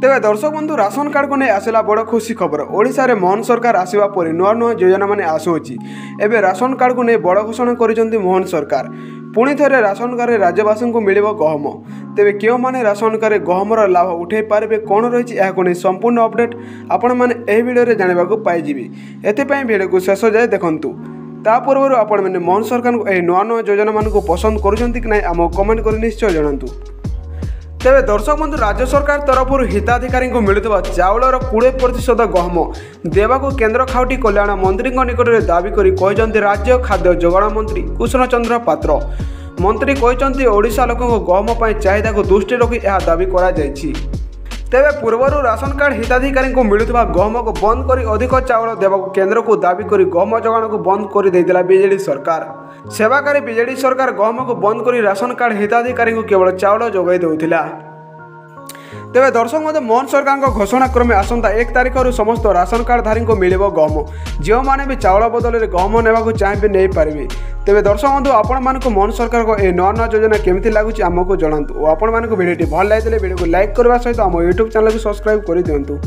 तेबे दर्शक बंधु राशन कार्ड को नहीं आसला बड़ खुशी खबर। ओडिशा रे मोहन सरकार आसवा पर नुआ नुआ योजना माने आसुची। एबे राशन कार्ड को नहीं बड़ घोषणा करिसेंती मोहन सरकार। पुणी थे राशन कार्ड राज्यवासी को मिल गहम। तेबे क्यों माने राशन कार्ड गहमर लाभ उठे पारे कौन रही है संपूर्ण अपडेट आपण मैंने यह वीडियो जानवा पाइबे। एपाई वीडियो को शेष जाए देखूँ। ता पूर्व आपण मैंने मोहन सरकार को यह नुआ नुआ योजना मान को पसंद करुँच कि ना आम कमेंट कर निश्चय जनातु। तेबे दर्शक बंधु राज्य सरकार तरफ हिताधिकारी को मिलुवा चाउलर 20% गहम देवाक केन्द्र खाउटी कल्याण मंत्री निकट में दाबी कर राज्य खाद्य जोगाण मंत्री कुशल चंद्र पात्र। मंत्री कहते ओडिशा लोकों गहम चाहिदा को दृष्टि रखी यह दाबी करा जायछि। तेबे पूर्वर राशन कार्ड हिताधिकारी को मिलुवा गहम को बंद कर अधिक चाउल देवाक केन्द्र को दाबी कर गहम जोगाण को बंद कर देइतिला बीजेडी सरकार। सेवाकारी बीजेडी सरकार गहम को बंद कर राशन कार्ड हिताधिकारी को केवल चाउल जोगाई देउथिला। तेबे दर्शक मध्य मोहन सरकार घोषणा क्रमे आसंता 1 तारिख समस्त राशन कार्ड धारी को मिल गहम। जो मैंने भी चाउल बदल में गहम ने चाहिए नहीं पारे। तेबे दर्शक बंधु आपण मानक मोहन सरकार को यह नुआ नुआ योजना केमती लगुच आमको जनातु। आपण मानक वीडियो भल लगे वीडियो को लाइक करने सहित आम यूट्यूब चैनल को सब्सक्राइब कर दिंतु।